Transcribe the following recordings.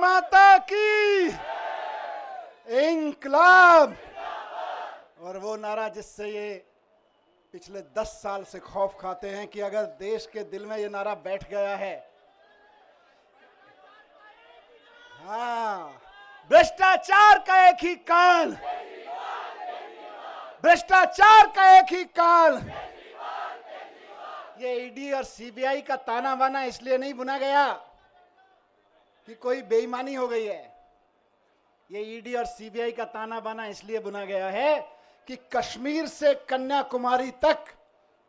माता की, इंकलाब। और वो नारा जिससे ये पिछले 10 साल से खौफ खाते हैं कि अगर देश के दिल में ये नारा बैठ गया है, हाँ, भ्रष्टाचार का एक ही काल, भ्रष्टाचार का एक ही काल। ये ईडी और सीबीआई का ताना बाना इसलिए नहीं बुना गया कि कोई बेईमानी हो गई है। ये ईडी और सीबीआई का ताना बाना इसलिए बुना गया है कि कश्मीर से कन्याकुमारी तक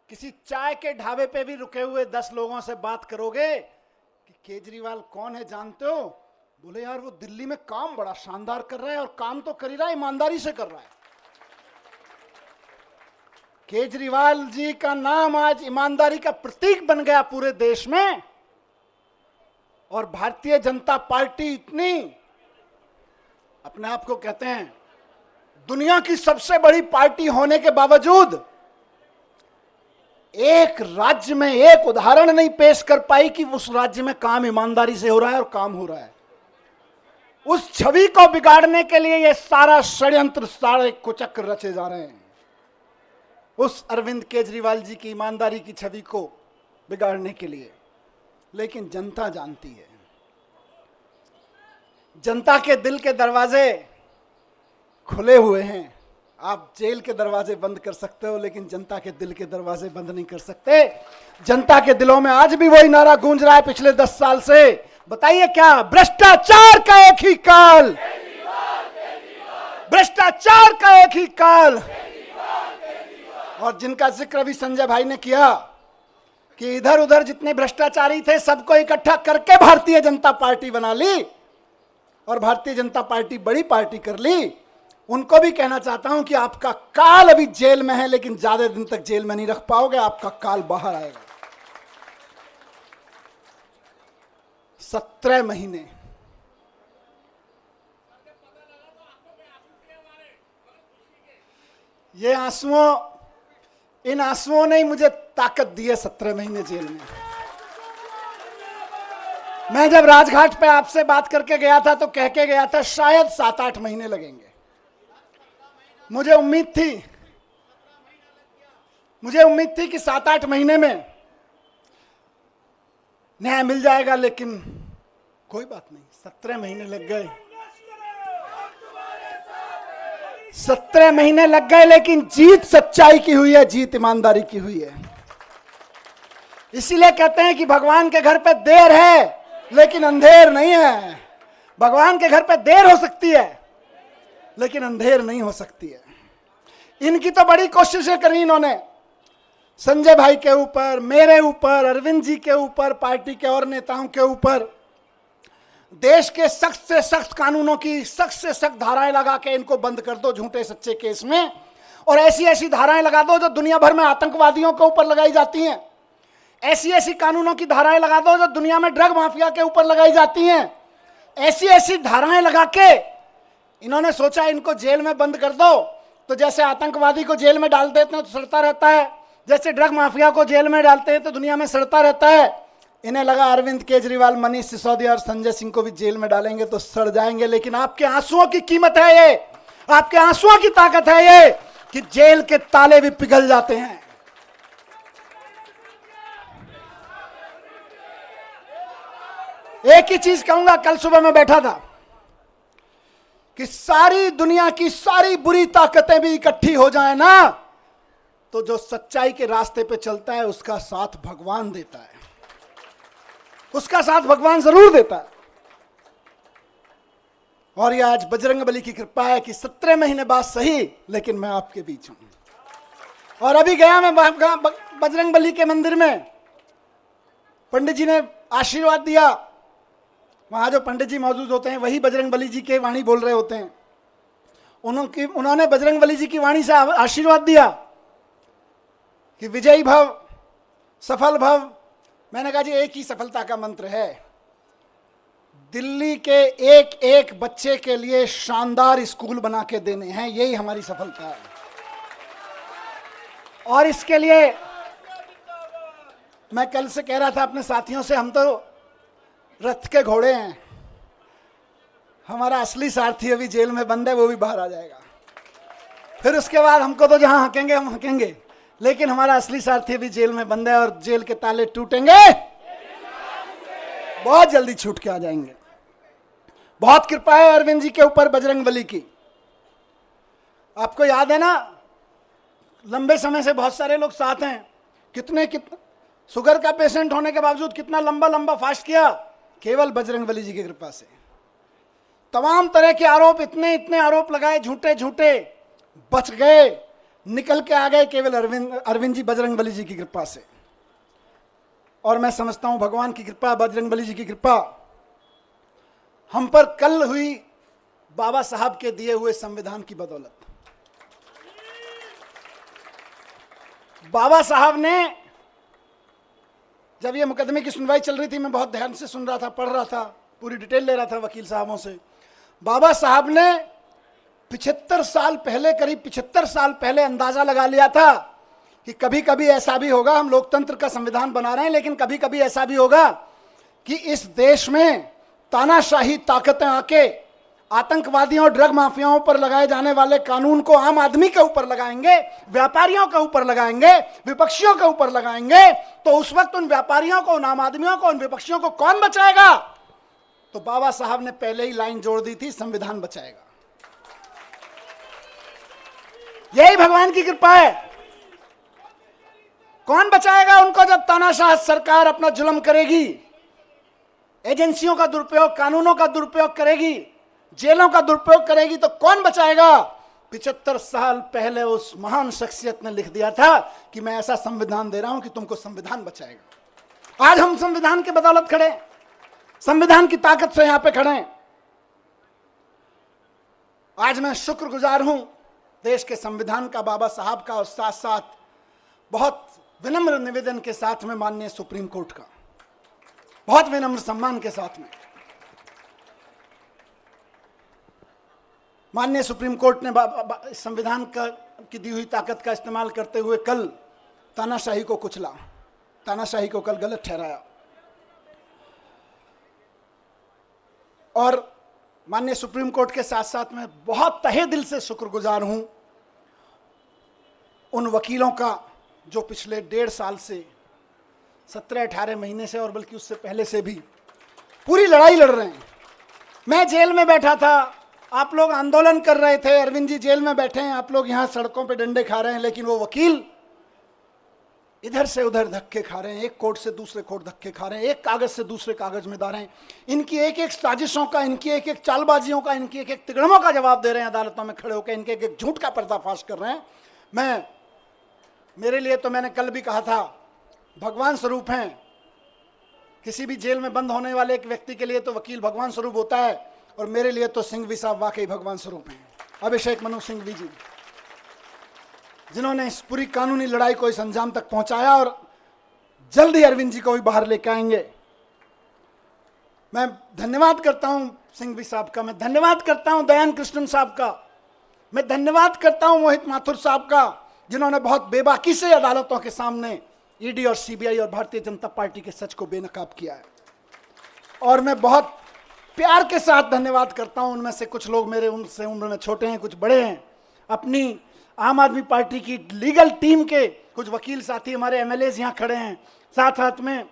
किसी चाय के ढाबे पे भी रुके हुए 10 लोगों से बात करोगे कि केजरीवाल कौन है जानते हो, बोले यार वो दिल्ली में काम बड़ा शानदार कर रहा है, और काम तो कर ही रहा है, ईमानदारी से कर रहा है। केजरीवाल जी का नाम आज ईमानदारी का प्रतीक बन गया पूरे देश में। और भारतीय जनता पार्टी इतनी अपने आप को कहते हैं दुनिया की सबसे बड़ी पार्टी होने के बावजूद एक राज्य में एक उदाहरण नहीं पेश कर पाई कि उस राज्य में काम ईमानदारी से हो रहा है और काम हो रहा है। उस छवि को बिगाड़ने के लिए ये सारा षड्यंत्र, सारे कुचक्र रचे जा रहे हैं, उस अरविंद केजरीवाल जी की ईमानदारी की छवि को बिगाड़ने के लिए। लेकिन जनता जानती है, जनता के दिल के दरवाजे खुले हुए हैं। आप जेल के दरवाजे बंद कर सकते हो, लेकिन जनता के दिल के दरवाजे बंद नहीं कर सकते। जनता के दिलों में आज भी वही नारा गूंज रहा है पिछले 10 साल से। बताइए क्या? भ्रष्टाचार का एक ही काल, भ्रष्टाचार का एक ही काल। और जिनका जिक्र अभी संजय भाई ने किया कि इधर उधर जितने भ्रष्टाचारी थे सबको इकट्ठा करके भारतीय जनता पार्टी बना ली और भारतीय जनता पार्टी बड़ी पार्टी कर ली, उनको भी कहना चाहता हूं कि आपका काल अभी जेल में है, लेकिन ज्यादा दिन तक जेल में नहीं रख पाओगे, आपका काल बाहर आएगा। 17 महीने ये आंसुओं, इन आंसुओं ने ही मुझे ताकत दी है 17 महीने जेल में। मैं जब राजघाट पे आपसे बात करके गया था तो कह के गया था शायद 7-8 महीने लगेंगे। मुझे उम्मीद थी कि 7-8 महीने में न्याय मिल जाएगा, लेकिन कोई बात नहीं, 17 महीने लग गए। 17 महीने लग गए, लेकिन जीत सच्चाई की हुई है, जीत ईमानदारी की हुई है। इसीलिए कहते हैं कि भगवान के घर पे देर है लेकिन अंधेर नहीं है। भगवान के घर पे देर हो सकती है लेकिन अंधेर नहीं हो सकती है। इनकी तो बड़ी कोशिशें करी इन्होंने, संजय भाई के ऊपर, मेरे ऊपर, अरविंद जी के ऊपर, पार्टी के और नेताओं के ऊपर। देश के सख्त से सख्त कानूनों की सख्त से सख्त धाराएं लगा के इनको बंद कर दो झूठे सच्चे केस में, और ऐसी ऐसी धाराएं लगा दो जो दुनिया भर में आतंकवादियों के ऊपर लगाई जाती हैं। ऐसी ऐसी कानूनों की धाराएं लगा दो जो दुनिया में ड्रग माफिया के ऊपर लगाई जाती हैं। ऐसी ऐसी धाराएं लगा के इन्होंने सोचा इनको जेल में बंद कर दो, तो जैसे आतंकवादी को जेल में डाल देते हैं तो सड़ता रहता है, जैसे ड्रग माफिया को जेल में डालते हैं तो दुनिया में सड़ता रहता है। इन्हें लगा अरविंद केजरीवाल, मनीष सिसोदिया और संजय सिंह को भी जेल में डालेंगे तो सड़ जाएंगे। लेकिन आपके आंसुओं की कीमत है ये, आपके आंसुओं की ताकत है ये कि जेल के ताले भी पिघल जाते हैं। एक ही चीज कहूंगा, कल सुबह मैं बैठा था कि सारी दुनिया की सारी बुरी ताकतें भी इकट्ठी हो जाए ना, तो जो सच्चाई के रास्ते पे चलता है उसका साथ भगवान देता है, उसका साथ भगवान जरूर देता है। और ये आज बजरंगबली की कृपा है कि 17 महीने बाद सही, लेकिन मैं आपके बीच हूं। और अभी गया मैं बजरंगबली के मंदिर में, पंडित जी ने आशीर्वाद दिया। वहां जो पंडित जी मौजूद होते हैं वही बजरंगबली जी के वाणी बोल रहे होते हैं। उन्होंने बजरंगबली जी की वाणी से आशीर्वाद दिया कि विजयी भव, सफल भव। मैंने कहा जी एक ही सफलता का मंत्र है, दिल्ली के एक एक बच्चे के लिए शानदार स्कूल बना के देने हैं, यही हमारी सफलता है। और इसके लिए मैं कल से कह रहा था अपने साथियों से, हम तो रथ के घोड़े हैं, हमारा असली सारथी अभी जेल में बंद है, वो भी बाहर आ जाएगा। फिर उसके बाद हमको तो जहां हकेंगे हम हकेंगे, लेकिन हमारा असली सारथी अभी जेल में बंद है और जेल के ताले टूटेंगे, बहुत जल्दी छूट के आ जाएंगे। बहुत कृपा है अरविंद जी के ऊपर बजरंगबली की। आपको याद है ना, लंबे समय से बहुत सारे लोग साथ हैं, कितने शुगर का पेशेंट होने के बावजूद कितना लंबा लंबा फास्ट किया, केवल बजरंगबली जी की कृपा से। तमाम तरह के आरोप, इतने इतने आरोप लगाए झूठे झूठे, बच गए, निकल के आ गए, केवल अरविंद जी बजरंगबली जी की कृपा से। और मैं समझता हूं भगवान की कृपा, बजरंगबली जी की कृपा हम पर कल हुई बाबा साहब के दिए हुए संविधान की बदौलत। बाबा साहब ने, जब ये मुकदमे की सुनवाई चल रही थी, मैं बहुत ध्यान से सुन रहा था, पढ़ रहा था, पूरी डिटेल ले रहा था वकील साहबों से। बाबा साहब ने 75 साल पहले, करीब 75 साल पहले अंदाजा लगा लिया था कि कभी कभी ऐसा भी होगा, हम लोकतंत्र का संविधान बना रहे हैं, लेकिन कभी कभी ऐसा भी होगा कि इस देश में तानाशाही ताकतें आके आतंकवादियों और ड्रग माफियाओं पर लगाए जाने वाले कानून को आम आदमी के ऊपर लगाएंगे, व्यापारियों के ऊपर लगाएंगे, विपक्षियों के ऊपर लगाएंगे। तो उस वक्त उन व्यापारियों को, उन आम आदमियों को, उन विपक्षियों को कौन बचाएगा? तो बाबा साहब ने पहले ही लाइन जोड़ दी थी, संविधान बचाएगा। यही भगवान की कृपा है। कौन बचाएगा उनको जब तानाशाह सरकार अपना जुल्म करेगी, एजेंसियों का दुरुपयोग, कानूनों का दुरुपयोग करेगी, जेलों का दुरुपयोग करेगी, तो कौन बचाएगा? 75 साल पहले उस महान शख्सियत ने लिख दिया था कि मैं ऐसा संविधान दे रहा हूं कि तुमको संविधान बचाएगा। आज हम संविधान के बदौलत खड़े, संविधान की ताकत से यहां पे खड़े हैं। आज मैं शुक्रगुजार हूं देश के संविधान का, बाबा साहब का, और साथ साथ बहुत विनम्र निवेदन के साथ में माननीय सुप्रीम कोर्ट का, बहुत विनम्र सम्मान के साथ में माननीय सुप्रीम कोर्ट ने संविधान की दी हुई ताकत का इस्तेमाल करते हुए कल तानाशाही को कुचला, तानाशाही को कल गलत ठहराया। और माननीय सुप्रीम कोर्ट के साथ साथ मैं बहुत तहे दिल से शुक्रगुजार हूं उन वकीलों का जो पिछले 1.5 साल से, 17-18 महीने से, और बल्कि उससे पहले से भी पूरी लड़ाई लड़ रहे हैं। मैं जेल में बैठा था, आप लोग आंदोलन कर रहे थे, अरविंद जी जेल में बैठे हैं, आप लोग यहां सड़कों पे डंडे खा रहे हैं, लेकिन वो वकील इधर से उधर धक्के खा रहे हैं, एक कोर्ट से दूसरे कोर्ट धक्के खा रहे हैं, एक कागज से दूसरे कागज में डाल रहे हैं। इनकी एक एक साजिशों का, इनकी एक एक चालबाजियों का, इनकी एक एक तिगड़मों का जवाब दे रहे हैं अदालतों में खड़े होकर, इनके एक एक झूठ का पर्दाफाश कर रहे हैं। मेरे लिए तो, मैंने कल भी कहा था, भगवान स्वरूप हैं। किसी भी जेल में बंद होने वाले एक व्यक्ति के लिए तो वकील भगवान स्वरूप होता है, और मेरे लिए तो सिंघवी साहब वाकई भगवान स्वरूप हैं। अभिषेक मनु सिंघवी जी, जिन्होंने इस पूरी कानूनी लड़ाई को इस अंजाम तक पहुंचाया, और जल्द ही अरविंद जी को भी बाहर लेकर आएंगे। मैं धन्यवाद करता हूं सिंघवी साहब का, मैं धन्यवाद करता हूं दयान कृष्णन साहब का, मैं धन्यवाद करता हूं मोहित माथुर साहब का, जिन्होंने बहुत बेबाकी से अदालतों के सामने ईडी और सीबीआई और भारतीय जनता पार्टी के सच को बेनकाब किया है। और मैं बहुत प्यार के साथ धन्यवाद करता हूं, उनमें से कुछ लोग मेरे उनसे उम्र में छोटे हैं, कुछ बड़े हैं, अपनी आम आदमी पार्टी की लीगल टीम के कुछ वकील साथी, हमारे एमएलएज यहाँ खड़े हैं, साथ साथ में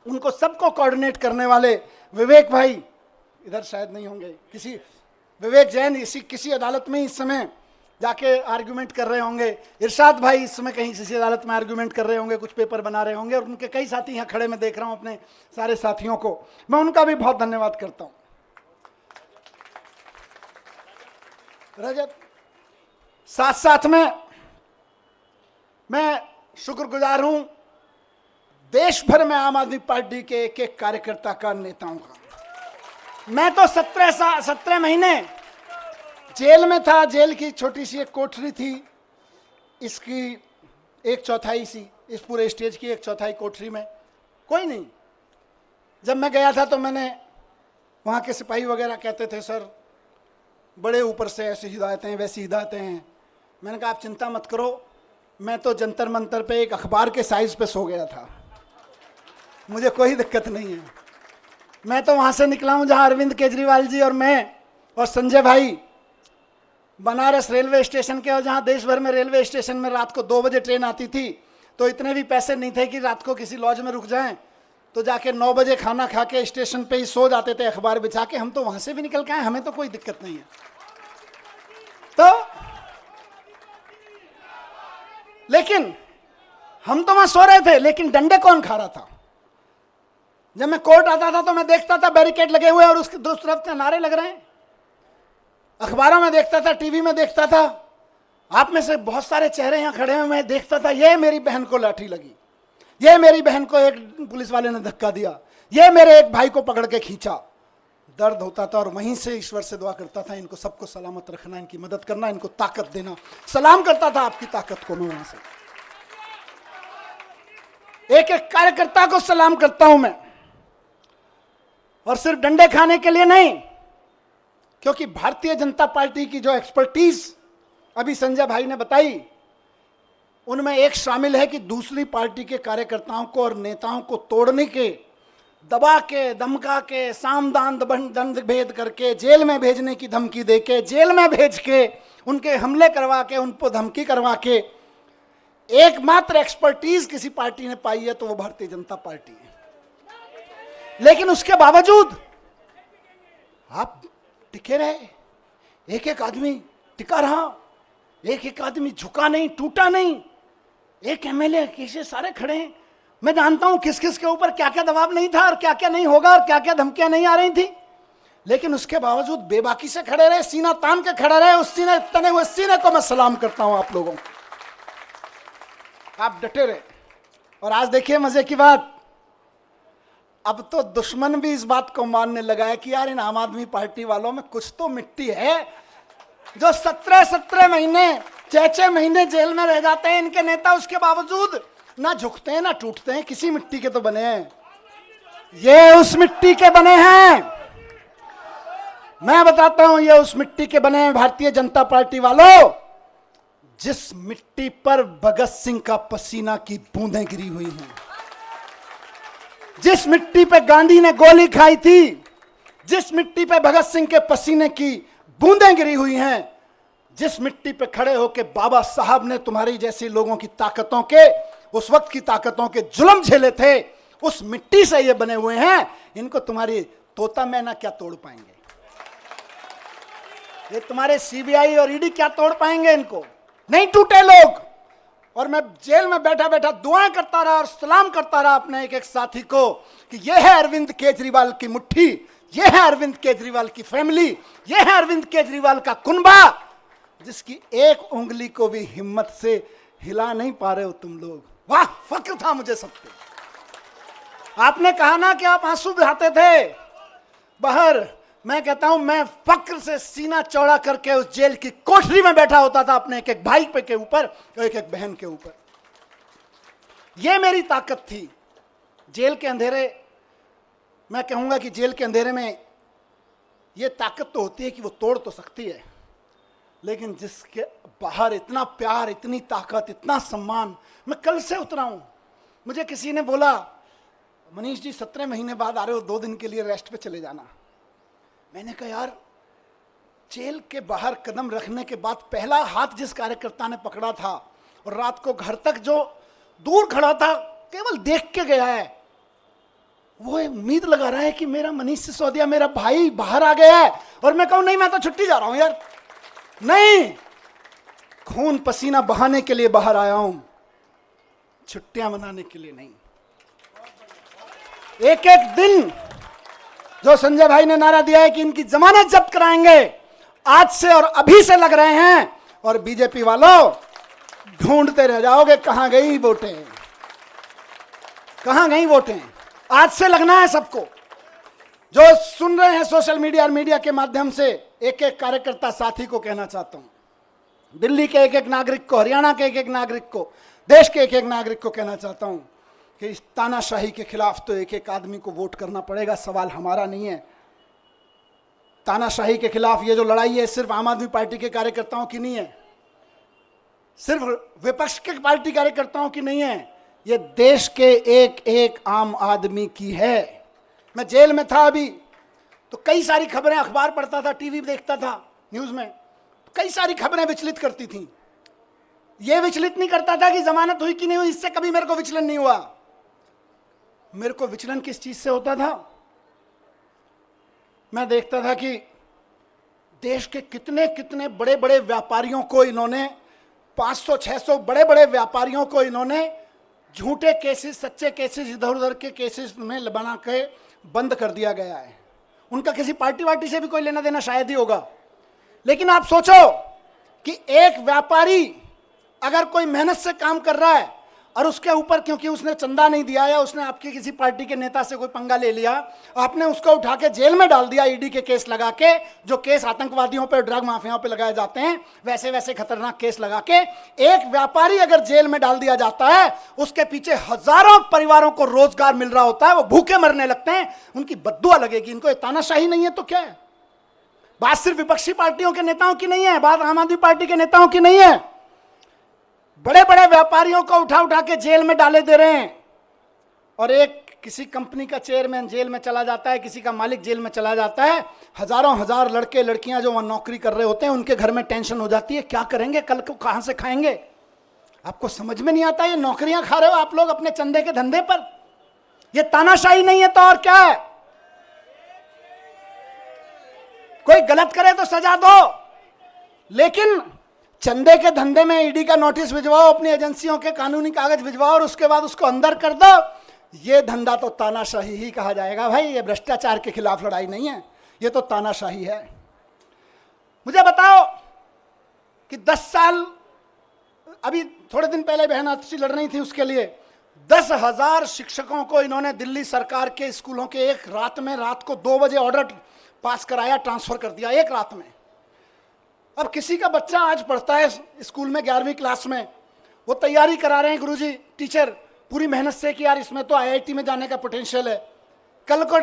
उनको सबको कोऑर्डिनेट करने वाले विवेक भाई, इधर शायद नहीं होंगे, किसी विवेक जैन किसी अदालत में इस समय जाके आर्गुमेंट कर रहे होंगे, इरशाद भाई इस समय कहीं किसी अदालत में आर्गुमेंट कर रहे होंगे, कुछ पेपर बना रहे होंगे, और उनके कई साथी यहाँ खड़े मैं देख रहा हूँ, अपने सारे साथियों को मैं उनका भी बहुत धन्यवाद करता हूँ। रजत, साथ साथ में मैं शुक्रगुजार हूं देश भर में आम आदमी पार्टी के एक एक कार्यकर्ता का, नेताओं का। मैं तो 17 महीने जेल में था, जेल की छोटी सी एक कोठरी थी, इसकी 1/4 सी, इस पूरे स्टेज की 1/4 कोठरी में कोई नहीं। जब मैं गया था तो मैंने, वहाँ के सिपाही वगैरह कहते थे सर बड़े ऊपर से ऐसी हिदायतें वैसी हिदायतें हैं। मैंने कहा आप चिंता मत करो, मैं तो जंतर मंतर पे एक अखबार के साइज पे सो गया था, मुझे कोई दिक्कत नहीं है। मैं तो वहां से निकला हूं जहां अरविंद केजरीवाल जी और मैं और संजय भाई बनारस रेलवे स्टेशन के, और जहां देश भर में रेलवे स्टेशन में रात को 2 बजे ट्रेन आती थी, तो इतने भी पैसे नहीं थे कि रात को किसी लॉज में रुक जाएं, तो जाके 9 बजे खाना खा के स्टेशन पे ही सो जाते थे अखबार बिछा के। हम तो वहां से भी निकल के आए, हमें तो कोई दिक्कत नहीं है। तो लेकिन हम तो वहां सो रहे थे, लेकिन डंडे कौन खा रहा था? जब मैं कोर्ट आता था तो मैं देखता था बैरिकेड लगे हुए और उसके दूसरी तरफ से नारे लग रहे हैं। अखबारों में देखता था, टीवी में देखता था, आप में से बहुत सारे चेहरे यहां खड़े हैं, मैं देखता था ये मेरी बहन को लाठी लगी, ये मेरी बहन को एक पुलिस वाले ने धक्का दिया, ये मेरे एक भाई को पकड़ के खींचा। दर्द होता था और वहीं से ईश्वर से दुआ करता था, इनको सबको सलामत रखना, इनकी मदद करना, इनको ताकत देना। सलाम करता था आपकी ताकत को मैं वहां से, एक एक कार्यकर्ता को सलाम करता हूं मैं, और सिर्फ डंडे खाने के लिए नहीं, क्योंकि भारतीय जनता पार्टी की जो एक्सपर्टीज अभी संजय भाई ने बताई, उनमें एक शामिल है कि दूसरी पार्टी के कार्यकर्ताओं को और नेताओं को तोड़ने के, दबा के, धमका के, सामदान दंड भेद करके, जेल में भेजने की धमकी देके, जेल में भेज के, उनके हमले करवा के, उनको धमकी करवा के एकमात्र एक्सपर्टीज किसी पार्टी ने पाई है तो वो भारतीय जनता पार्टी है। लेकिन उसके बावजूद आप टिके रहे, एक एक आदमी टिका रहा, एक एक आदमी झुका नहीं, टूटा नहीं, एक एमएलए कैसे सारे खड़े हैं। मैं जानता हूं किस किस के ऊपर क्या क्या दबाव नहीं था और क्या क्या नहीं होगा और क्या क्या धमकियां नहीं आ रही थी, लेकिन उसके बावजूद बेबाकी से खड़े रहे, सीना तान के खड़े रहे। उस सीने, तने हुए सीने को मैं सलाम करता हूं आप लोगों को, आप डटे रहे। और आज देखिए मजे की बात, अब तो दुश्मन भी इस बात को मानने लगा है कि यार इन आम आदमी पार्टी वालों में कुछ तो मिट्टी है, जो 17 महीने 6 महीने जेल में रह जाते हैं इनके नेता, उसके बावजूद ना झुकते हैं ना टूटते हैं, किसी मिट्टी के तो बने हैं। ये उस मिट्टी के बने हैं, मैं बताता हूं, ये उस मिट्टी के बने हैं भारतीय जनता पार्टी वालों, जिस मिट्टी पर भगत सिंह का पसीना की बूंदें गिरी हुई हैं, जिस मिट्टी पे गांधी ने गोली खाई थी, जिस मिट्टी पे भगत सिंह के पसीने की बूंदें गिरी हुई हैं, जिस मिट्टी पे खड़े होकर बाबा साहब ने तुम्हारी जैसी लोगों की ताकतों के, उस वक्त की ताकतों के जुल्म झेले थे, उस मिट्टी से ये बने हुए हैं। इनको तुम्हारी तोता मैना क्या तोड़ पाएंगे, ये तुम्हारे सीबीआई और ईडी क्या तोड़ पाएंगे, इनको नहीं टूटे लोग। और मैं जेल में बैठा बैठा दुआएं करता रहा और सलाम करता रहा अपने एक एक साथी को कि यह है अरविंद केजरीवाल की मुट्ठी, यह है अरविंद केजरीवाल की फैमिली, यह है अरविंद केजरीवाल का कुनबा, जिसकी एक उंगली को भी हिम्मत से हिला नहीं पा रहे हो तुम लोग। वाह, फक्र था मुझे सब पे। आपने कहा ना कि आप आंसू बहाते थे बाहर, मैं कहता हूं मैं फक्र से सीना चौड़ा करके उस जेल की कोठरी में बैठा होता था अपने एक एक भाई पे के ऊपर और एक एक बहन के ऊपर। यह मेरी ताकत थी। जेल के अंधेरे, मैं कहूंगा कि जेल के अंधेरे में यह ताकत तो होती है कि वो तोड़ तो सकती है, लेकिन जिसके बाहर इतना प्यार, इतनी ताकत, इतना सम्मान। मैं कल से उतरा हूं, मुझे किसी ने बोला मनीष जी 17 महीने बाद आ रहे हो, 2 दिन के लिए रेस्ट पे चले जाना। मैंने कहा यार, जेल के बाहर कदम रखने के बाद पहला हाथ जिस कार्यकर्ता ने पकड़ा था और रात को घर तक जो दूर खड़ा था केवल देख के गया है, वो उम्मीद लगा रहा है कि मेरा मनीष सिसोदिया, मेरा भाई बाहर आ गया है। और मैं कहूं नहीं, मैं तो छुट्टी जा रहा हूं यार, नहीं, खून पसीना बहाने के लिए बाहर आया हूं, छुट्टियां मनाने के लिए नहीं। एक एक दिन जो संजय भाई ने नारा दिया है कि इनकी जमानत जब्त कराएंगे, आज से और अभी से लग रहे हैं। और बीजेपी वालों ढूंढते रह जाओगे कहां गई वोटें, कहां गई वोटें। आज से लगना है सबको। जो सुन रहे हैं सोशल मीडिया और मीडिया के माध्यम से, एक एक कार्यकर्ता साथी को कहना चाहता हूं, दिल्ली के एक एक नागरिक को, हरियाणा के एक एक नागरिक को, देश के एक एक नागरिक को कहना चाहता हूं कि इस तानाशाही के खिलाफ तो एक एक आदमी को वोट करना पड़ेगा। सवाल हमारा नहीं है। तानाशाही के खिलाफ ये जो लड़ाई है सिर्फ आम आदमी पार्टी के कार्यकर्ताओं की नहीं है, सिर्फ विपक्ष के पार्टी कार्यकर्ताओं की नहीं है, ये देश के एक एक आम आदमी की है। मैं जेल में था अभी, तो कई सारी खबरें, अखबार पढ़ता था, टीवी देखता था, न्यूज में तो कई सारी खबरें विचलित करती थी। ये विचलित नहीं करता था कि जमानत हुई कि नहीं हुई, इससे कभी मेरे को विचलन नहीं हुआ। मेरे को विचलन किस चीज से होता था? मैं देखता था कि देश के कितने कितने बड़े बड़े व्यापारियों को इन्होंने, 500-600 बड़े बड़े व्यापारियों को इन्होंने झूठे केसेस, सच्चे केसेस, इधर उधर के केसेस में बना के बंद कर दिया गया है। उनका किसी पार्टी वार्टी से भी कोई लेना देना शायद ही होगा। लेकिन आप सोचो कि एक व्यापारी अगर कोई मेहनत से काम कर रहा है और उसके ऊपर क्योंकि उसने चंदा नहीं दिया या उसने आपकी किसी पार्टी के नेता से कोई पंगा ले लिया, आपने उसको उठा के जेल में डाल दिया, ईडी के केस लगा के, जो केस आतंकवादियों पे, ड्रग माफियाओं पे लगाए जाते हैं, वैसे वैसे खतरनाक केस लगा के एक व्यापारी अगर जेल में डाल दिया जाता है, उसके पीछे हजारों परिवारों को रोजगार मिल रहा होता है, वो भूखे मरने लगते हैं, उनकी बद्दुआ लगेगी। इनको तानाशाही नहीं है तो क्या है? बात सिर्फ विपक्षी पार्टियों के नेताओं की नहीं है, बात आम आदमी पार्टी के नेताओं की नहीं है। बड़े बड़े व्यापारियों को उठा उठा के जेल में डाले दे रहे हैं, और एक किसी कंपनी का चेयरमैन जेल में चला जाता है, किसी का मालिक जेल में चला जाता है, हजारों हजार लड़के लड़कियां जो वहां नौकरी कर रहे होते हैं, उनके घर में टेंशन हो जाती है, क्या करेंगे, कल को कहां से खाएंगे? आपको समझ में नहीं आता? ये नौकरियां खा रहे हो आप लोग अपने चंदे के धंधे पर। ये तानाशाही नहीं है तो और क्या है? कोई गलत करे तो सजा दो, लेकिन चंदे के धंधे में ईडी का नोटिस भिजवाओ, अपनी एजेंसियों के कानूनी कागज भिजवाओ और उसके बाद उसको अंदर कर दो, ये धंधा तो तानाशाही ही कहा जाएगा भाई। ये भ्रष्टाचार के खिलाफ लड़ाई नहीं है, ये तो तानाशाही है। मुझे बताओ कि 10 साल, अभी थोड़े दिन पहले बहन आतिशी लड़ रही थी उसके लिए, 10,000 शिक्षकों को इन्होंने दिल्ली सरकार के स्कूलों के एक रात में, रात को 2 बजे ऑर्डर पास कराया, ट्रांसफर कर दिया एक रात में। अब किसी का बच्चा आज पढ़ता है स्कूल में 11वीं क्लास में, वो तैयारी करा रहे हैं गुरुजी, टीचर पूरी मेहनत से कि यार इसमें तो आईआईटी में जाने का पोटेंशियल है। कल को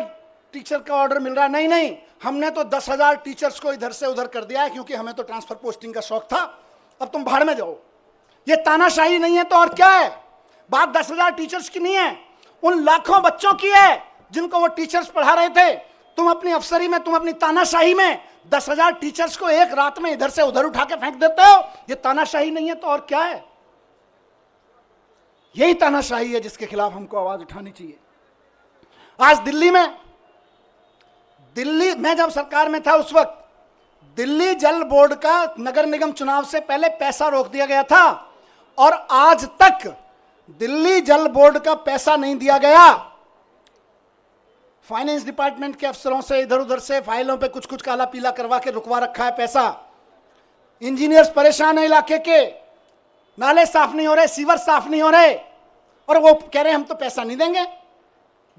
टीचर का ऑर्डर मिल रहा है, नहीं नहीं हमने तो 10,000 टीचर्स को इधर से उधर कर दिया है क्योंकि हमें तो ट्रांसफर पोस्टिंग का शौक था, अब तुम भाड़ में जाओ। ये तानाशाही नहीं है तो और क्या है? बात 10,000 टीचर्स की नहीं है, उन लाखों बच्चों की है जिनको वो टीचर्स पढ़ा रहे थे। तुम अपनी अफसरी में, तुम अपनी तानाशाही में 10,000 टीचर्स को एक रात में इधर से उधर उठा के फेंक देते हो। ये तानाशाही नहीं है तो और क्या है? यही तानाशाही है जिसके खिलाफ हमको आवाज उठानी चाहिए। आज दिल्ली में, मैं जब सरकार में था उस वक्त दिल्ली जल बोर्ड का नगर निगम चुनाव से पहले पैसा रोक दिया गया था और आज तक दिल्ली जल बोर्ड का पैसा नहीं दिया गया। फाइनेंस डिपार्टमेंट के अफसरों से इधर उधर से फाइलों पे कुछ कुछ काला पीला करवा के रुकवा रखा है पैसा। इंजीनियर्स परेशान है इलाके के, नाले साफ नहीं हो रहे, सीवर साफ नहीं हो रहे, और वो कह रहे हैं हम तो पैसा नहीं देंगे।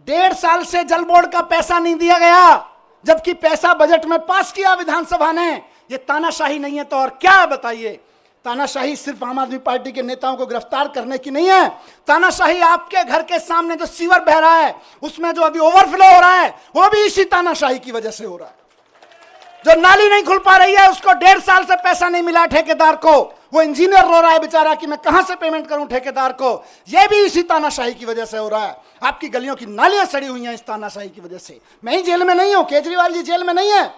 1.5 साल से जल बोर्ड का पैसा नहीं दिया गया, जबकि पैसा बजट में पास किया विधानसभा ने। ये तानाशाही नहीं है तो और क्या है बताइए? तानाशाही सिर्फ आम आदमी पार्टी के नेताओं को गिरफ्तार करने की नहीं है। तानाशाही आपके घर के सामने जो सीवर बह रहा है, उसमें जो अभी ओवरफ्लो हो रहा है, वो भी इसी तानाशाही की वजह से हो रहा है। जो नाली नहीं खुल पा रही है, उसको 1.5 साल से पैसा नहीं मिला ठेकेदार को, वो इंजीनियर रो रहा है बेचारा कि मैं कहां से पेमेंट करूं ठेकेदार को। यह भी इसी तानाशाही की वजह से हो रहा है। आपकी गलियों की नालियां सड़ी हुई हैं इस तानाशाही की वजह से। मैं ही जेल में नहीं हूं, केजरीवाल जी जेल में नहीं है,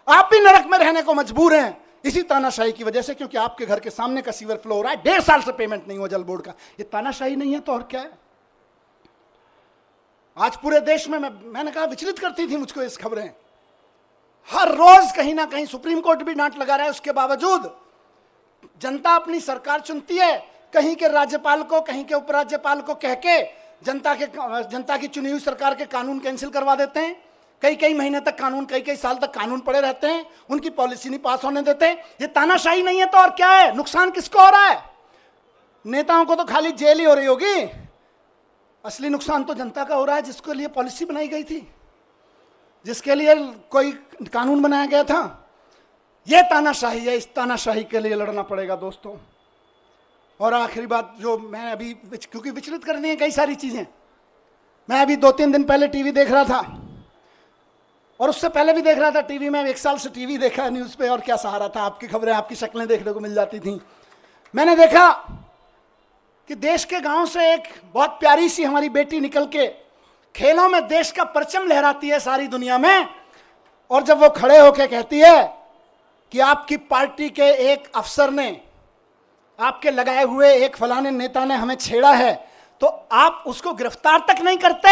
आप भी नरक में रहने को मजबूर हैं इसी तानाशाही की वजह से, क्योंकि आपके घर के सामने का सीवर फ्लो हो रहा है, 1.5 साल से पेमेंट नहीं हुआ जल बोर्ड का। ये तानाशाही नहीं है तो और क्या है? आज पूरे देश में मैंने कहा विचलित करती थी मुझको इस खबरें। हर रोज कहीं ना कहीं सुप्रीम कोर्ट भी डांट लगा रहा है, उसके बावजूद जनता अपनी सरकार चुनती है, कहीं के राज्यपाल को, कहीं के उपराज्यपाल को कह के जनता की चुनी हुई सरकार के कानून कैंसिल करवा देते हैं। कई महीने तक कानून, कई साल तक कानून पड़े रहते हैं, उनकी पॉलिसी नहीं पास होने देते। ये तानाशाही नहीं है तो और क्या है? नुकसान किसको हो रहा है? नेताओं को तो खाली जेल ही हो रही होगी, असली नुकसान तो जनता का हो रहा है, जिसके लिए पॉलिसी बनाई गई थी, जिसके लिए कोई कानून बनाया गया था। यह तानाशाही है, इस तानाशाही के लिए लड़ना पड़ेगा दोस्तों। और आखिरी बात जो मैं अभी, क्योंकि विचलित करनी है कई सारी चीजें, मैं अभी 2-3 दिन पहले टीवी देख रहा था, और उससे पहले भी देख रहा था टीवी में। 1 साल से टीवी देखा न्यूज पे, और क्या सहारा था, आपकी खबरें, आपकी शक्लें देखने को मिल जाती थी। मैंने देखा कि देश के गांव से एक बहुत प्यारी सी हमारी बेटी निकल के खेलों में देश का परचम लहराती है सारी दुनिया में, और जब वो खड़े होकर कहती है कि आपकी पार्टी के एक अफसर ने, आपके लगाए हुए एक फलाने नेता ने हमें छेड़ा है, तो आप उसको गिरफ्तार तक नहीं करते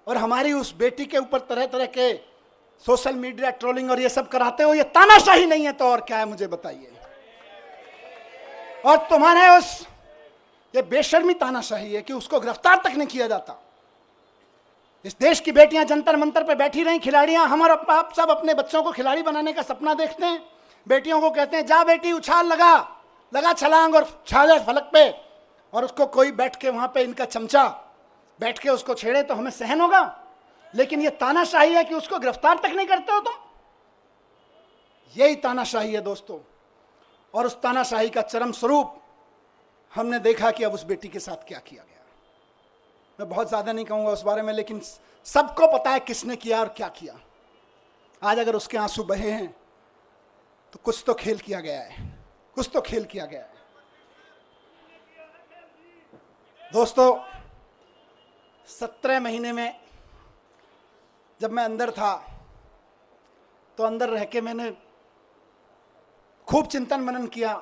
और हमारी उस बेटी के ऊपर तरह तरह के सोशल मीडिया ट्रोलिंग और ये सब कराते हो, ये तानाशाही नहीं है तो और क्या है मुझे बताइए। और तुम्हारे उस ये बेशर्मी तानाशाही है कि उसको गिरफ्तार तक नहीं किया जाता। इस देश की बेटियां जंतर मंतर पे बैठी रही, खिलाड़ियां, हम और आप सब अपने बच्चों को खिलाड़ी बनाने का सपना देखते हैं। बेटियों को कहते हैं जा बेटी उछाल लगा छलांग और छा जा फलक पे, और उसको कोई बैठ के वहां पे इनका चमचा बैठ के उसको छेड़े तो हमें सहन होगा। लेकिन ये तानाशाही है कि उसको गिरफ्तार तक नहीं करते हो तुम। यही तानाशाही है दोस्तों, और उस तानाशाही का चरम स्वरूप हमने देखा कि अब उस बेटी के साथ क्या किया गया। मैं बहुत ज्यादा नहीं कहूंगा उस बारे में, लेकिन सबको पता है किसने किया और क्या किया। आज अगर उसके आंसू बहे हैं तो कुछ तो खेल किया गया है, कुछ तो खेल किया गया है। दोस्तों 17 महीने में जब मैं अंदर था तो अंदर रह के मैंने खूब चिंतन मनन किया।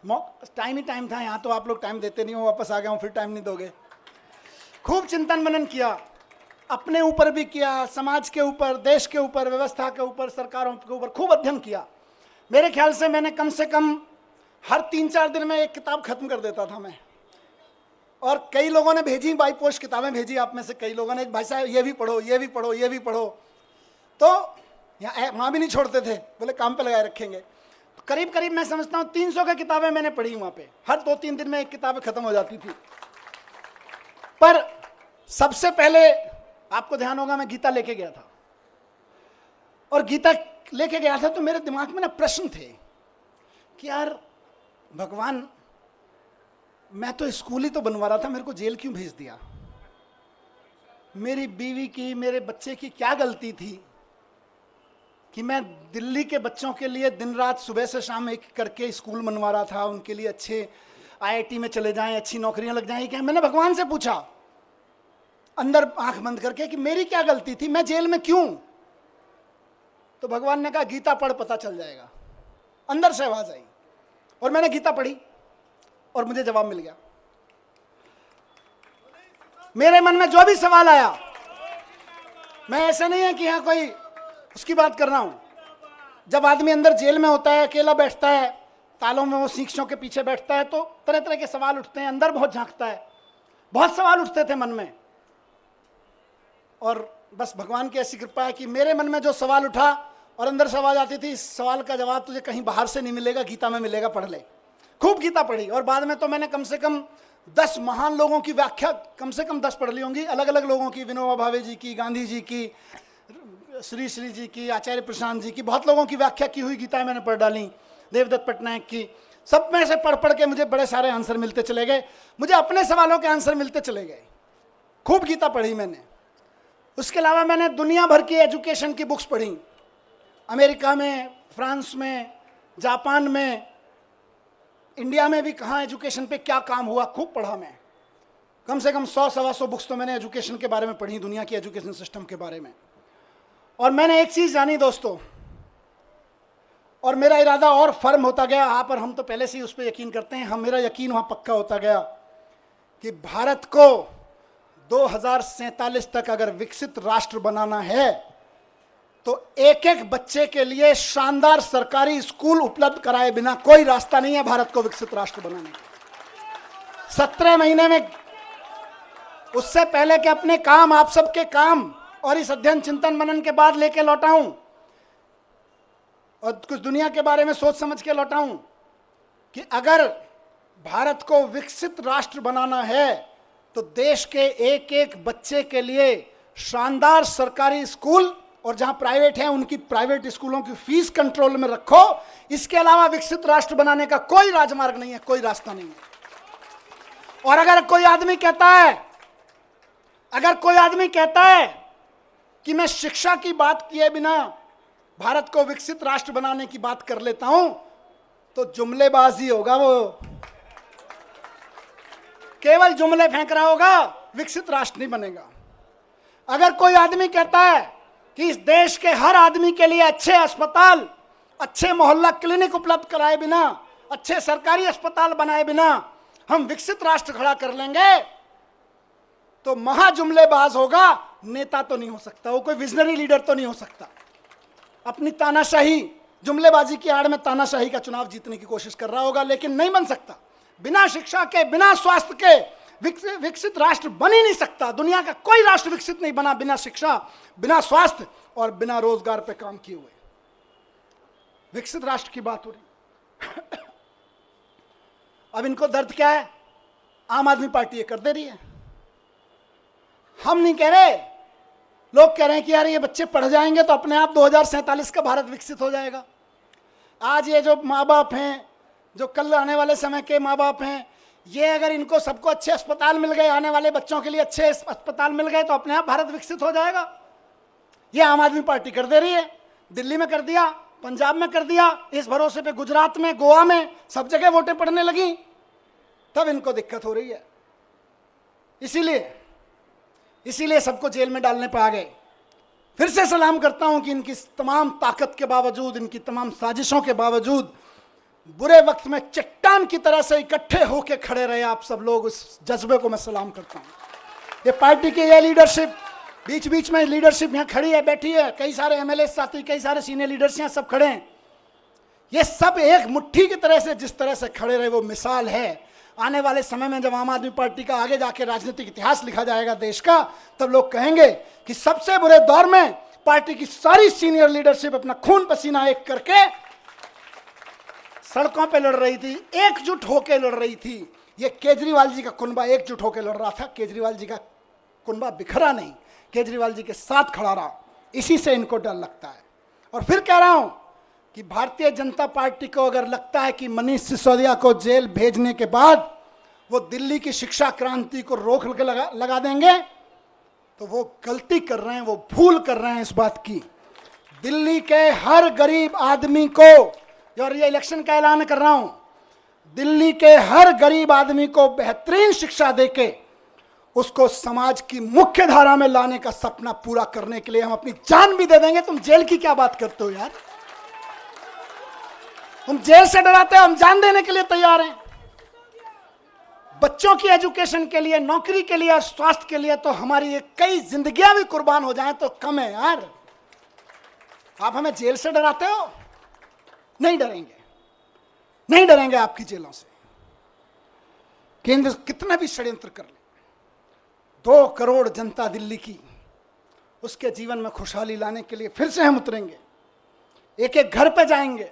टाइम ही टाइम था, यहाँ तो आप लोग टाइम देते नहीं हो, वापस आ गया हूँ, फिर टाइम नहीं दोगे। खूब चिंतन मनन किया, अपने ऊपर भी किया, समाज के ऊपर, देश के ऊपर, व्यवस्था के ऊपर, सरकारों के ऊपर खूब अध्ययन किया। मेरे ख्याल से मैंने कम से कम हर 3-4 दिन में एक किताब खत्म कर देता था मैं। और कई लोगों ने भेजी, बाई पोस्ट किताबें भेजी आप में से कई लोगों ने, भाई साहब ये भी पढ़ो, ये भी पढ़ो, ये भी पढ़ो। तो यहाँ वहाँ भी नहीं छोड़ते थे, बोले काम पे लगाए रखेंगे। तो करीब करीब मैं समझता हूँ 300 की किताबें मैंने पढ़ी वहाँ पे। हर 2-3 दिन में एक किताब खत्म हो जाती थी। पर सबसे पहले आपको ध्यान होगा मैं गीता लेके गया था, और गीता लेके गया था तो मेरे दिमाग में ना प्रश्न थे कि यार भगवान, मैं तो स्कूल ही तो बनवा रहा था, मेरे को जेल क्यों भेज दिया? मेरी बीवी की, मेरे बच्चे की क्या गलती थी कि मैं दिल्ली के बच्चों के लिए दिन रात सुबह से शाम एक करके स्कूल बनवा रहा था, उनके लिए अच्छे आईआईटी में चले जाएं, अच्छी नौकरियां लग जाएं। क्या मैंने भगवान से पूछा अंदर आंख बंद करके कि मेरी क्या गलती थी, मैं जेल में क्यों? तो भगवान ने कहा गीता पढ़, पता चल जाएगा। अंदर से आवाज आई और मैंने गीता पढ़ी और मुझे जवाब मिल गया। मेरे मन में जो भी सवाल आया, मैं ऐसा नहीं है कि यहां कोई उसकी बात कर रहा हूं। जब आदमी अंदर जेल में होता है, अकेला बैठता है, तालों में वो शीशों के पीछे बैठता है, तो तरह तरह के सवाल उठते हैं, अंदर बहुत झांकता है। बहुत सवाल उठते थे मन में, और बस भगवान की ऐसी कृपा है कि मेरे मन में जो सवाल उठा और अंदर से आवाज आती थी, इस सवाल का जवाब तुझे कहीं बाहर से नहीं मिलेगा, गीता में मिलेगा, पढ़ ले। खूब गीता पढ़ी, और बाद में तो मैंने कम से कम 10 महान लोगों की व्याख्या कम से कम 10 पढ़ ली होंगी, अलग अलग लोगों की, विनोबा भावे जी की, गांधी जी की, श्री श्री जी की, आचार्य प्रशांत जी की, बहुत लोगों की व्याख्या की हुई गीता मैंने पढ़ डाली, देवदत्त पटनायक की। सब में से पढ़ पढ़ के मुझे बड़े सारे आंसर मिलते चले गए, मुझे अपने सवालों के आंसर मिलते चले गए। खूब गीता पढ़ी मैंने। उसके अलावा मैंने दुनिया भर की एजुकेशन की बुक्स पढ़ी, अमेरिका में, फ्रांस में, जापान में, इंडिया में भी कहाँ एजुकेशन पे क्या काम हुआ, खूब पढ़ा मैं। कम से कम 100-125 बुक्स तो मैंने एजुकेशन के बारे में पढ़ी, दुनिया की एजुकेशन सिस्टम के बारे में। और मैंने एक चीज़ जानी दोस्तों, और मेरा इरादा और फर्म होता गया, आप और हम तो पहले से ही उस पर यकीन करते हैं, हम मेरा यकीन वहाँ पक्का होता गया कि भारत को 2047 तक अगर विकसित राष्ट्र बनाना है तो एक एक बच्चे के लिए शानदार सरकारी स्कूल उपलब्ध कराए बिना कोई रास्ता नहीं है भारत को विकसित राष्ट्र बनाने का। 17 महीने में, उससे पहले कि अपने काम, आप सबके काम और इस अध्ययन चिंतन मनन के बाद लेके लौटा हूं और कुछ दुनिया के बारे में सोच समझ के लौटा हूं कि अगर भारत को विकसित राष्ट्र बनाना है तो देश के एक एक बच्चे के लिए शानदार सरकारी स्कूल, और जहां प्राइवेट है उनकी प्राइवेट स्कूलों की फीस कंट्रोल में रखो। इसके अलावा विकसित राष्ट्र बनाने का कोई राजमार्ग नहीं है, कोई रास्ता नहीं है। और अगर कोई आदमी कहता है कि मैं शिक्षा की बात किए बिना भारत को विकसित राष्ट्र बनाने की बात कर लेता हूं, तो जुमलेबाजी होगा, वो केवल जुमले फेंक रहा होगा, विकसित राष्ट्र नहीं बनेगा। अगर कोई आदमी कहता है कि इस देश के हर आदमी के लिए अच्छे अस्पताल, अच्छे मोहल्ला क्लिनिक उपलब्ध कराए बिना, अच्छे सरकारी अस्पताल बनाए बिना हम विकसित राष्ट्र खड़ा कर लेंगे, तो महाजुमलेबाज होगा, नेता तो नहीं हो सकता, वो कोई विजनरी लीडर तो नहीं हो सकता। अपनी तानाशाही, जुमलेबाजी की आड़ में तानाशाही का चुनाव जीतने की कोशिश कर रहा होगा, लेकिन नहीं बन सकता। बिना शिक्षा के, बिना स्वास्थ्य के विकसित राष्ट्र बन ही नहीं सकता। दुनिया का कोई राष्ट्र विकसित नहीं बना बिना शिक्षा, बिना स्वास्थ्य और बिना रोजगार पे काम किए हुए। विकसित राष्ट्र की बात हो रही। अब इनको दर्द क्या है? आम आदमी पार्टी ये कर दे रही है। हम नहीं कह रहे, लोग कह रहे हैं कि यार ये बच्चे पढ़ जाएंगे तो अपने आप 2047 का भारत विकसित हो जाएगा। आज ये जो माँ बाप हैं, जो कल आने वाले समय के माँ बाप हैं, ये अगर इनको सबको अच्छे अस्पताल मिल गए, आने वाले बच्चों के लिए अच्छे अस्पताल मिल गए, तो अपने आप भारत विकसित हो जाएगा। ये आम आदमी पार्टी कर दे रही है। दिल्ली में कर दिया, पंजाब में कर दिया, इस भरोसे पे गुजरात में, गोवा में, सब जगह वोटें पड़ने लगी, तब इनको दिक्कत हो रही है। इसीलिए सबको जेल में डालने पर आ गए। फिर से सलाम करता हूं कि इनकी तमाम ताकत के बावजूद, इनकी तमाम साजिशों के बावजूद, बुरे वक्त में चट्टान की तरह से इकट्ठे होकर खड़े रहे आप सब लोग, उस जज्बे को मैं सलाम करता हूं। ये पार्टी की ये लीडरशिप, बीच बीच में लीडरशिप यहाँ खड़ी है, बैठी है, कई सारे एमएलए साथी, कई सारे सीनियर लीडर्स यहाँ सब खड़े हैं। ये सब एक मुट्ठी की तरह से जिस तरह से खड़े रहे वो मिसाल है। आने वाले समय में जब आम आदमी पार्टी का आगे जाके राजनीतिक इतिहास लिखा जाएगा देश का, तब लोग कहेंगे कि सबसे बुरे दौर में पार्टी की सारी सीनियर लीडरशिप अपना खून पसीना एक करके सड़कों पे लड़ रही थी, एकजुट होकर लड़ रही थी। ये केजरीवाल जी का कुनबा एकजुट होकर लड़ रहा था, केजरीवाल जी का कुनबा बिखरा नहीं, केजरीवाल जी के साथ खड़ा रहा। इसी से इनको डर लगता है। और फिर कह रहा हूं कि भारतीय जनता पार्टी को अगर लगता है कि मनीष सिसोदिया को जेल भेजने के बाद वो दिल्ली की शिक्षा क्रांति को रोक लगा देंगे, तो वो गलती कर रहे हैं, वो भूल कर रहे हैं इस बात की। दिल्ली के हर गरीब आदमी को, और ये इलेक्शन का ऐलान कर रहा हूं, दिल्ली के हर गरीब आदमी को बेहतरीन शिक्षा देके उसको समाज की मुख्य धारा में लाने का सपना पूरा करने के लिए हम अपनी जान भी दे देंगे। तुम जेल की क्या बात करते हो यार? तुम जेल से डराते हो, हम जान देने के लिए तैयार हैं। बच्चों की एजुकेशन के लिए, नौकरी के लिए और स्वास्थ्य के लिए तो हमारी ये कई जिंदगियां भी कुर्बान हो जाएं तो कम है यार। आप हमें जेल से डराते हो? नहीं डरेंगे, नहीं डरेंगे आपकी जेलों से। केंद्र कितना भी षड्यंत्र कर ले, 2 करोड़ जनता दिल्ली की, उसके जीवन में खुशहाली लाने के लिए फिर से हम उतरेंगे। एक एक घर पे जाएंगे,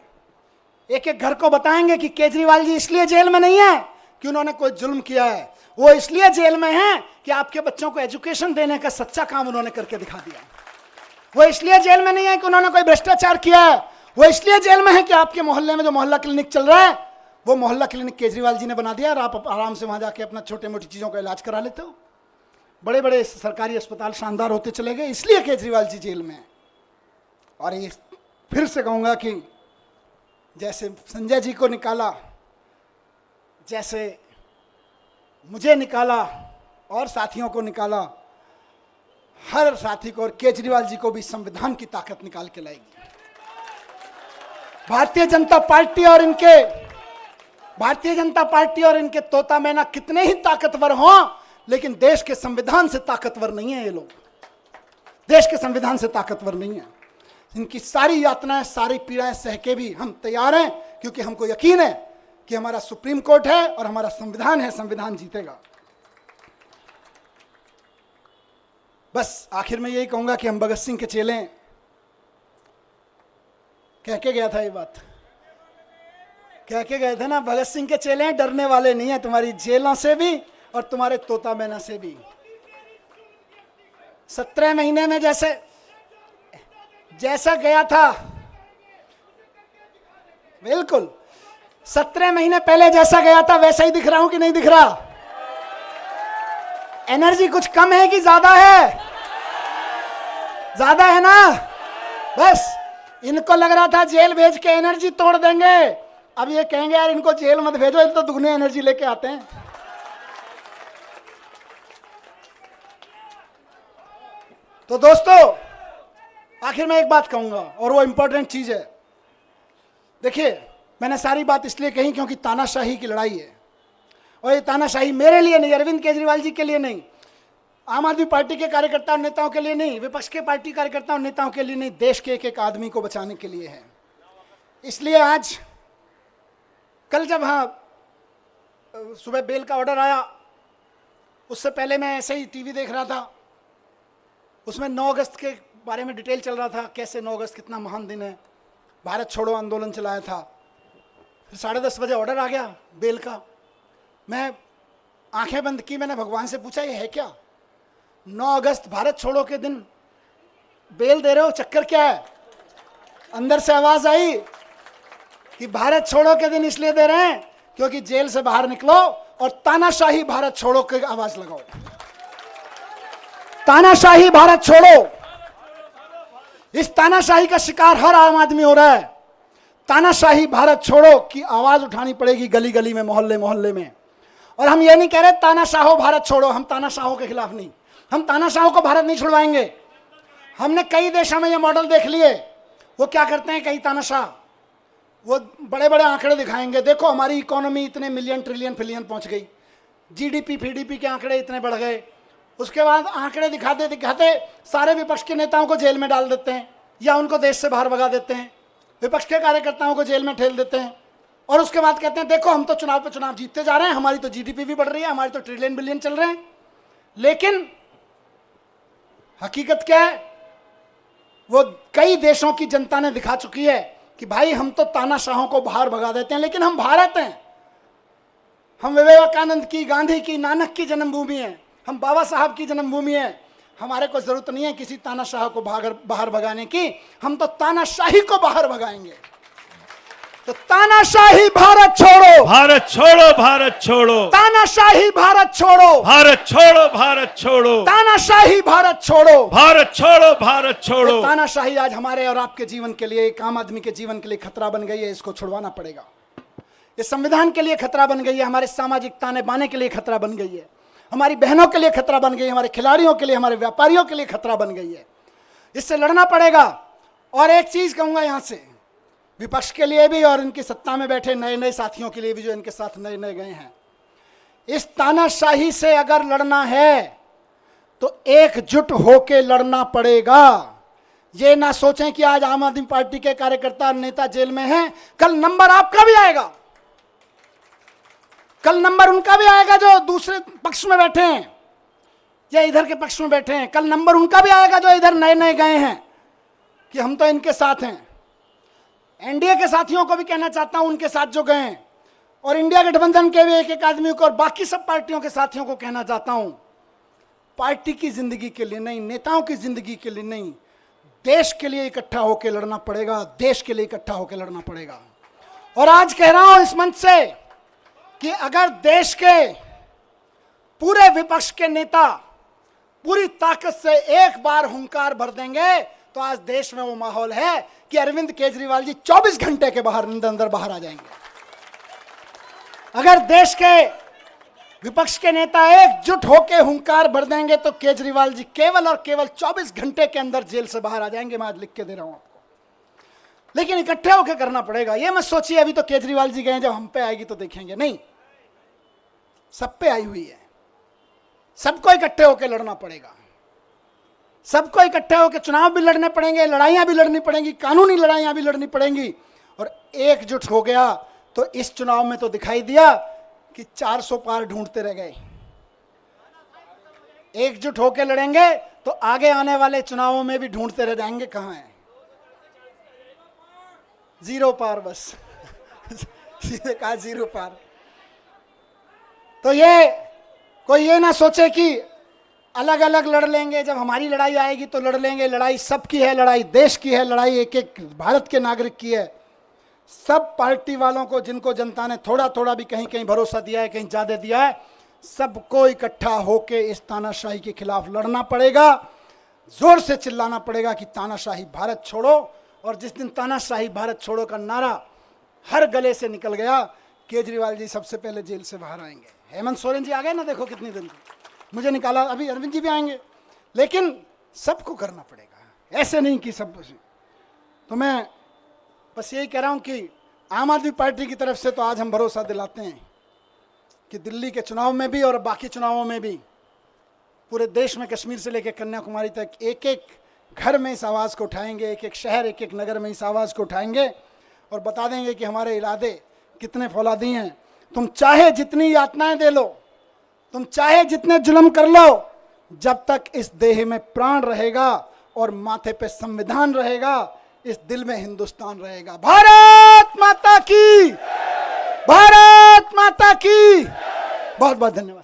एक एक घर को बताएंगे कि केजरीवाल जी इसलिए जेल में नहीं है कि उन्होंने कोई जुल्म किया है, वो इसलिए जेल में है कि आपके बच्चों को एजुकेशन देने का सच्चा काम उन्होंने करके दिखा दिया। वो इसलिए जेल में नहीं है कि उन्होंने कोई भ्रष्टाचार किया है, वो इसलिए जेल में है कि आपके मोहल्ले में जो मोहल्ला क्लिनिक चल रहा है, वो मोहल्ला क्लिनिक केजरीवाल जी ने बना दिया और आप आराम से वहां जाके अपना छोटे मोटी चीजों का इलाज करा लेते हो। बड़े बड़े सरकारी अस्पताल शानदार होते चले गए, इसलिए केजरीवाल जी जेल में है। और ये फिर से कहूंगा कि जैसे संजय जी को निकाला, जैसे मुझे निकाला और साथियों को निकाला, हर साथी को और केजरीवाल जी को भी संविधान की ताकत निकाल के लाएगी। भारतीय जनता पार्टी और इनके तोता मैना कितने ही ताकतवर हों, लेकिन देश के संविधान से ताकतवर नहीं है। ये लोग देश के संविधान से ताकतवर नहीं है। इनकी सारी यातनाएं, सारी पीड़ाएं सह के भी हम तैयार हैं, क्योंकि हमको यकीन है कि हमारा सुप्रीम कोर्ट है और हमारा संविधान है, संविधान जीतेगा। बस आखिर में यही कहूंगा कि हम भगत सिंह के चेले हैं। कह के गया था ये बात, कह के गए थे ना, भगत सिंह के चेले हैं, डरने वाले नहीं है तुम्हारी जेलों से भी और तुम्हारे तोता मैना से भी। 17 महीने में जैसा गया था, बिल्कुल 17 महीने पहले जैसा गया था वैसा ही दिख रहा हूं कि नहीं दिख रहा? एनर्जी कुछ कम है कि ज्यादा है? ज्यादा है ना? बस इनको लग रहा था जेल भेज के एनर्जी तोड़ देंगे, अब ये कहेंगे यार इनको जेल मत भेजो, ये तो दुगनी एनर्जी लेके आते हैं। तो दोस्तों, आखिर में एक बात कहूंगा और वो इंपॉर्टेंट चीज है। देखिए, मैंने सारी बात इसलिए कही क्योंकि तानाशाही की लड़ाई है, और ये तानाशाही मेरे लिए नहीं, अरविंद केजरीवाल जी के लिए नहीं, आम आदमी पार्टी के कार्यकर्ताओं नेताओं के लिए नहीं, विपक्ष के पार्टी कार्यकर्ताओं नेताओं के लिए नहीं, देश के एक एक आदमी को बचाने के लिए है। इसलिए आज कल जब सुबह बेल का ऑर्डर आया, उससे पहले मैं ऐसे ही टीवी देख रहा था, उसमें 9 अगस्त के बारे में डिटेल चल रहा था, कैसे 9 अगस्त कितना महान दिन है, भारत छोड़ो आंदोलन चलाया था। फिर 10:30 बजे ऑर्डर आ गया बेल का। मैं आंखें बंद की, मैंने भगवान से पूछा ये है क्या? 9 अगस्त भारत छोड़ो के दिन बेल दे रहे हो, चक्कर क्या है? अंदर से आवाज आई कि भारत छोड़ो के दिन इसलिए दे रहे हैं क्योंकि जेल से बाहर निकलो और तानाशाही भारत छोड़ो की आवाज लगाओ। तानाशाही भारत छोड़ो। इस तानाशाही का शिकार हर आम आदमी हो रहा है। तानाशाही भारत छोड़ो की आवाज उठानी पड़ेगी गली गली में, मोहल्ले मोहल्ले में। और हम ये नहीं कह रहे तानाशाहो भारत छोड़ो, हम तानाशाहों के खिलाफ नहीं, हम तानाशाहों को भारत नहीं छुड़वाएंगे। हमने कई देशों में ये मॉडल देख लिए। वो क्या करते हैं कई तानाशाह, वो बड़े बड़े आंकड़े दिखाएंगे, देखो हमारी इकोनॉमी इतने मिलियन ट्रिलियन फिलियन पहुंच गई, जीडीपी फीडीपी के आंकड़े इतने बढ़ गए। उसके बाद आंकड़े दिखाते दिखाते सारे विपक्ष के नेताओं को जेल में डाल देते हैं या उनको देश से बाहर भगा देते हैं, विपक्ष के कार्यकर्ताओं को जेल में ठेल देते हैं। और उसके बाद कहते हैं देखो हम तो चुनाव पे चुनाव जीतते जा रहे हैं, हमारी तो जीडीपी भी बढ़ रही है, हमारी तो ट्रिलियन बिलियन चल रहे हैं। लेकिन हकीकत क्या है? वो कई देशों की जनता ने दिखा चुकी है कि भाई हम तो तानाशाहों को बाहर भगा देते हैं, लेकिन हम भारत हैं, हम विवेकानंद की, गांधी की, नानक की जन्मभूमि है, हम बाबा साहब की जन्मभूमि है। हमारे को जरूरत नहीं है किसी तानाशाह को बाहर भगाने की, हम तो तानाशाही को बाहर भगाएंगे। तो तानाशाही भारत छोड़ो, भारत छोड़ो, भारत छोड़ो, तानाशाही भारत छोड़ो, भारत छोड़ो, भारत छोड़ो, तानाशाही भारत छोड़ो, भारत छोड़ो, भारत छोड़ो। तानाशाही आज हमारे और आपके जीवन के लिए, एक आम आदमी के जीवन के लिए खतरा बन गई है, इसको छुड़वाना पड़ेगा। इस संविधान के लिए खतरा बन गई है, हमारे सामाजिक ताने बाने के लिए खतरा बन गई है, हमारी बहनों के लिए खतरा बन गई है, हमारे खिलाड़ियों के लिए, हमारे व्यापारियों के लिए खतरा बन गई है। इससे लड़ना पड़ेगा। और एक चीज कहूंगा यहां से, विपक्ष के लिए भी और इनकी सत्ता में बैठे नए नए साथियों के लिए भी जो इनके साथ नए नए गए हैं, इस तानाशाही से अगर लड़ना है तो एकजुट होकर लड़ना पड़ेगा। ये ना सोचें कि आज आम आदमी पार्टी के कार्यकर्ता नेता जेल में हैं, कल नंबर आपका भी आएगा, कल नंबर उनका भी आएगा जो दूसरे पक्ष में बैठे हैं या इधर के पक्ष में बैठे हैं, कल नंबर उनका भी आएगा जो इधर नए नए गए हैं कि हम तो इनके साथ हैं। एनडीए के साथियों को भी कहना चाहता हूं, उनके साथ जो गए हैं, और इंडिया गठबंधन के भी एक एक आदमी को और बाकी सब पार्टियों के साथियों को कहना चाहता हूं, पार्टी की जिंदगी के लिए नहीं, नेताओं की जिंदगी के लिए नहीं, देश के लिए इकट्ठा होकर लड़ना पड़ेगा, देश के लिए इकट्ठा होकर लड़ना पड़ेगा। और आज कह रहा हूं इस मंच से कि अगर देश के पूरे विपक्ष के नेता पूरी ताकत से एक बार हुंकार भर देंगे तो आज देश में वो माहौल है कि अरविंद केजरीवाल जी 24 घंटे के अंदर बाहर आ जाएंगे। अगर देश के विपक्ष के नेता एकजुट होकर हुंकार भर देंगे तो केजरीवाल जी केवल और केवल 24 घंटे के अंदर जेल से बाहर आ जाएंगे। मैं आज लिख के दे रहा हूं आपको, लेकिन इकट्ठे होकर करना पड़ेगा। ये मत सोचिए अभी तो केजरीवाल जी गए, जब हम पे आएगी तो देखेंगे, नहीं, सब पे आई हुई है। सबको इकट्ठे होकर लड़ना पड़ेगा, सबको इकट्ठे होकर चुनाव भी लड़ने पड़ेंगे, लड़ाइयां भी लड़नी पड़ेंगी, कानूनी लड़ाइयां भी लड़नी पड़ेंगी। और एकजुट हो गया तो इस चुनाव में तो दिखाई दिया कि 400 पार ढूंढते रह गए। एकजुट होकर लड़ेंगे तो आगे आने वाले चुनावों में भी ढूंढते रह जाएंगे कहां है, 0 पार, बस सीधे कहा 0 पार। तो ये कोई ये ना सोचे कि अलग अलग लड़ लेंगे, जब हमारी लड़ाई आएगी तो लड़ लेंगे। लड़ाई सबकी है, लड़ाई देश की है, लड़ाई एक एक भारत के नागरिक की है। सब पार्टी वालों को, जिनको जनता ने थोड़ा थोड़ा भी कहीं कहीं भरोसा दिया है, कहीं ज्यादा दिया है, सबको इकट्ठा होकर इस तानाशाही के खिलाफ लड़ना पड़ेगा, जोर से चिल्लाना पड़ेगा कि तानाशाही भारत छोड़ो। और जिस दिन तानाशाही भारत छोड़ो का नारा हर गले से निकल गया, केजरीवाल जी सबसे पहले जेल से बाहर आएंगे। हेमंत सोरेन जी आ गए ना, देखो कितनी दिन मुझे निकाला, अभी अरविंद जी भी आएंगे, लेकिन सबको करना पड़ेगा, ऐसे नहीं कि सब। तो मैं बस यही कह रहा हूं कि आम आदमी पार्टी की तरफ से तो आज हम भरोसा दिलाते हैं कि दिल्ली के चुनाव में भी और बाकी चुनावों में भी पूरे देश में कश्मीर से लेकर कन्याकुमारी तक एक एक घर में इस आवाज़ को उठाएंगे, एक एक शहर, एक एक नगर में इस आवाज़ को उठाएंगे और बता देंगे कि हमारे इरादे कितने फौलादी हैं। तुम चाहे जितनी यातनाएं दे लो, तुम चाहे जितने जुल्म कर लो, जब तक इस देह में प्राण रहेगा और माथे पे संविधान रहेगा, इस दिल में हिंदुस्तान रहेगा। भारत माता की, भारत माता की। बहुत बहुत धन्यवाद।